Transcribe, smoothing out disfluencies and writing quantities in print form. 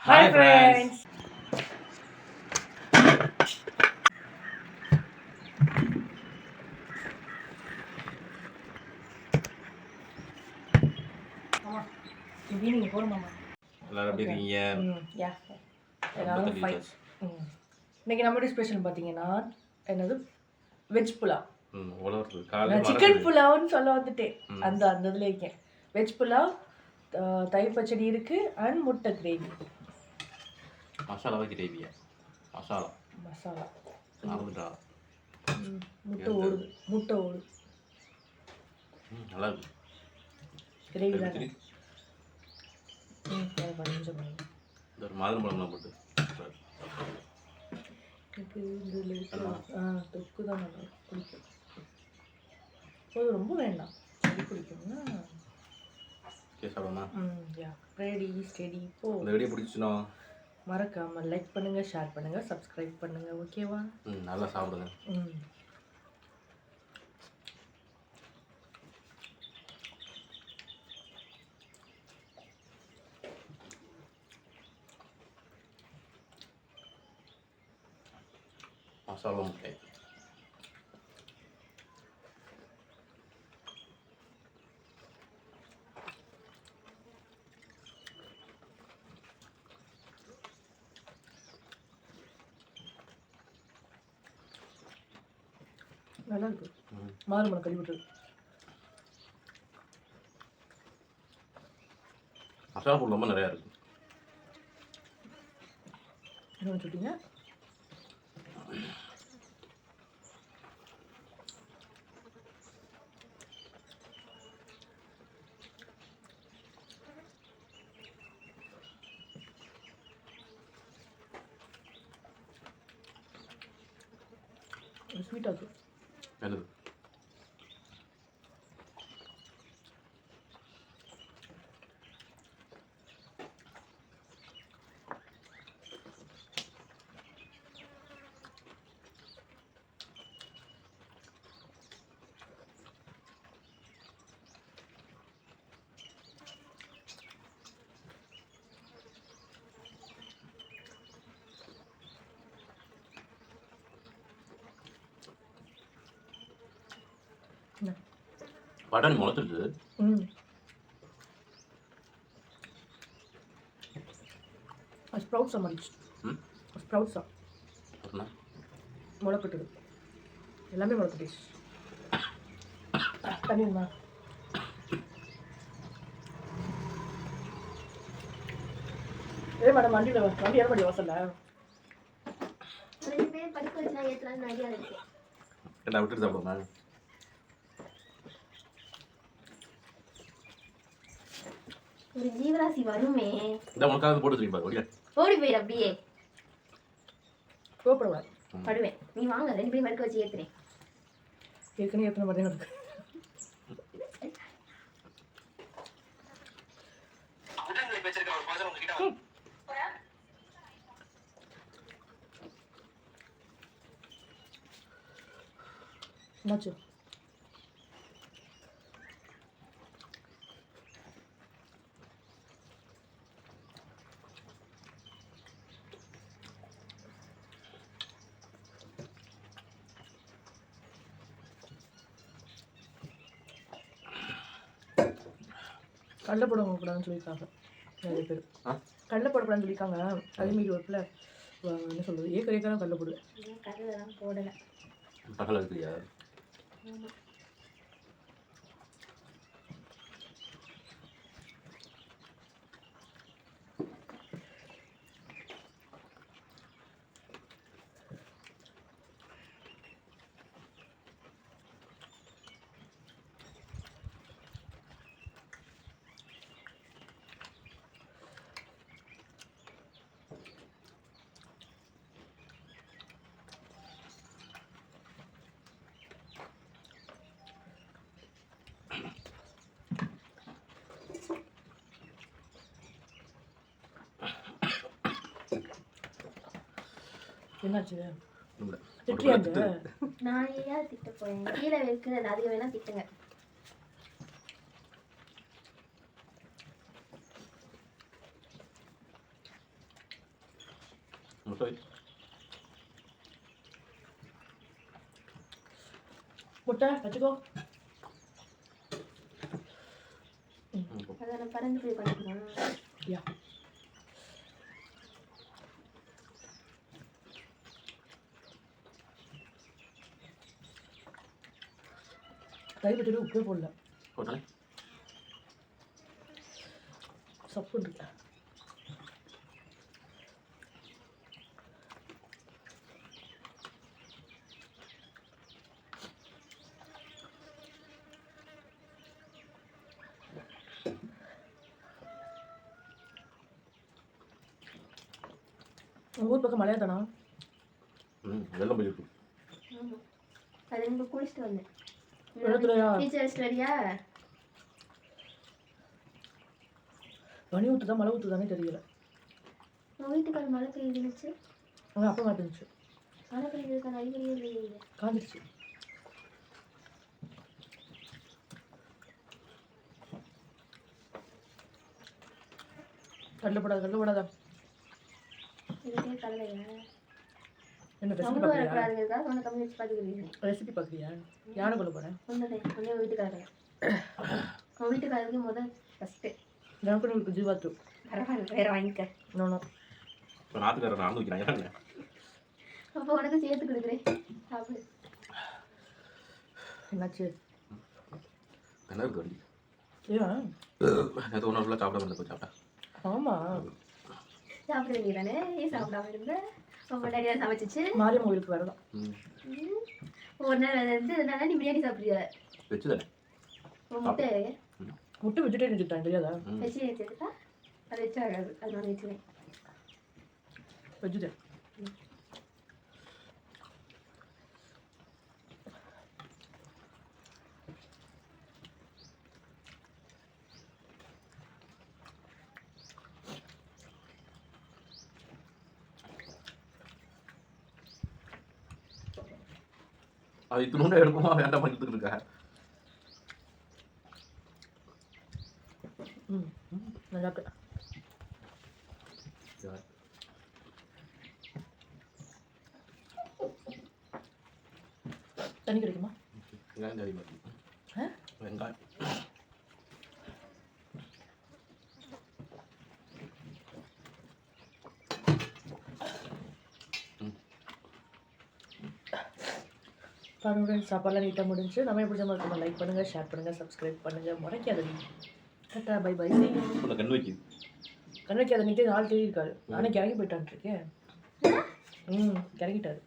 Hi friends. மாமா இப்படி நீங்கள் போகிற மாமா எல்லாரும் எப்படி இருக்கீங்க? யா ரொம்ப எல்லாரும் தள்ளி ஃபைன். வச்சாச்சு. இன்னைக்கு நம்மளுடைய ஸ்பெஷல் பார்த்தீங்கன்னா என்னது வெஜ் புலாவ். உலகத்துல நான் காலையில சிக்கன் மறக்குது. புலாவ்னு சொல்ல வந்துட்டேன். அந்த இதில் இருக்கேன். வெஜ் புலாவ், தயிர் பச்சடி இருக்குது அண்ட் முட்டை கிரேவி. மசாலாவா கிரேவியா? மசாலா மசாலா மறந்துட்டா. முட்டை ஓடுது. நல்லா இருக்கு. கிரேவி எப்படி தான். திரி- கொஞ்சம் இந்த ஒரு மாதுளம்பழம்லாம் போட்டு எனக்கு இதில் இருக்க தொக்கு தான் நல்லா பிடிக்கும். அது ரொம்ப வேண்டாம். சரி பிடிக்கும்னா சாப்பிடமா? யா ரெடி ஸ்டெடி போ. இந்த வீடியோ பிடிச்சுன்னா மறக்காமல் லைக் பண்ணுங்கள், ஷேர் பண்ணுங்கள், சப்ஸ்கிரைப் பண்ணுங்கள். ஓகேவா? நல்லா சாப்பிடுங்க. மசாலா முட்டை நல்லா இருக்கு. மாதுளம்பழம் கழுவிட்டு மசாலா பொருள் ரொம்ப நிறையா இருக்கு. என்ன வச்சுட்டீங்க? ஸ்வீட்டாக இருக்கு. என்னது? பட்டாணி முளைச்சிருச்சு. ஸ்ப்ரவுட்ஸாக மாறிடுச்சு. ஸ்ப்ரவுட்ஸாக முளைக்கட்டுது. எல்லாமே முளைக்கட்டுச்சு. தண்ணிமா மேடம் வண்டி ஏற மாட்டேன் வாசல்ல. என்ன விட்டுட்டு சாப்பிடுமா? ஒரு ஜீவராசி வருமே. இந்த உனக்காக போட்டு வச்சிருக்கேன் பாரு. ஓடி போயிரு அப்படியே. கோபப்படக்கூடாது. படுவேன். நீ வாங்க 2 பேரும் படுக்க வச்சு ஏத்துறேன். ஏற்கனவே ஏற்றின மாதிரி இருக்கு. என்னாச்சு? கடலை போடக்கூடாதுன்னு சொல்லியிருக்காங்க நிறைய பேர். கடலை போடக்கூடாதுன்னு சொல்லியிருக்காங்க. அதேமாரி ஒரு பிள்ளை என்ன சொல்கிறது, ஏக்கர் கடலை போடுவேன். கடலைலாம் போடலை. பக்கத்தில் இருக்குயா? என்னாச்சு? நான் ஏன் திட்ட போறேன்? கீழே வைக்கிறது அதிகம் வேணா திட்டுங்க. முட்டை வை. முட்டை வச்சுக்கோ. அதை நான் பறந்து போய் பண்ணிக்கலாம். யா தயிர் பச்சடி உப்பே போடல. போட்டாலே சப்பு இருக்கு. உங்கள் ஊர் பக்கம் மழையா தானா? வெள்ளம் போயிருக்கு. ஆமாம், அது இங்கே குளிச்சுட்டு வந்தேன். வெள்ளத்துலையா? டீச்சர் வச்சுட்டு வரியா? பனி ஊற்றுதா மழை ஊற்றுதானே தெரியல. உங்கள் வீட்டுக்கார மழை பெய்யுதுச்சு. அவங்க அப்பா மாட்டுச்சு. மழை பெய்யுதுக்கான அறிகுறியே இல்லையே. காஞ்சிடுச்சு. கடலப்படாத. இதுக்கே கடலையா? என்ன ரெசிபி சவுண்டு பார்க்குறியா? வரக்கூடாதுங்கிறதுக்காக ஒன்று கம்மி வச்சு பார்த்துக்கிறீங்க. ரெசிபி பார்க்குறியா? யானை கொள்ள போகிறேன். ஒன்றுதே ஒன்றே வீட்டுக்காரங்க. உங்கள் வீட்டுக்காரருக்கு முதல் ஃபஸ்ட்டு. எனக்கு உங்களுக்கு ஜீவாத்து. பரவாயில்ல, வேறு வாங்கிக்க. நோ இப்போ நாட்டுக்காரன் நான் வைக்கிறாங்க. அப்போ உனக்கு சேர்த்து கொடுக்குறேன், சாப்பிடு. என்னாச்சு? என்ன இருக்கு வண்டி? ஏன்? நேற்று ஒன்று ஃபுல்லாக சாப்பிட வந்து போய் சாப்பிட்டேன். ஆமாம், சாப்பிட வேண்டியதானே? ஏன் சாப்பிடாம இருந்த? ரொம்ப நிறையா சமைச்சிச்சு. மாரியம்மன் கோயிலுக்கு வரலாம். ஒரு நாள் வந்து என்னன்னா நீ பிரியாணி சாப்பிடுறிய. வச்சு தானே முட்டை முட்டை வெஜிடேரியன் வச்சுட்டாங்க தெரியாதா? வச்சு வச்சுருக்கா, அது வச்சு ஆகாது. அது நான் வச்சுருவேன். வெஜிடேரியன். அது இத்தினோண்டு எடுப்போமா வேண்டாம் பண்ணிட்டு இருக்கா? நல்லா இருக்கு. தண்ணி கிடைக்குமா? வெங்காயம் அதிகமாக இருக்கு. வெங்காயம் பாருங்க, சாப்பாடுலாம் நீட்டாக முடிஞ்சு. நம்ம எப்படி நம்ம லைக் பண்ணுங்கள், ஷேர் பண்ணுங்கள், சப்ஸ்கிரைப் பண்ணுங்கள். முறைக்காத நீ கரெக்டாக. Bye bye. கண் வைக்குது. கண் வைக்காத நீட்டு ஆள் தேடி இருக்காரு. நானே கிறங்கி போயிட்டான்ட்டு இருக்கேன். கிறங்கிட்டாரு.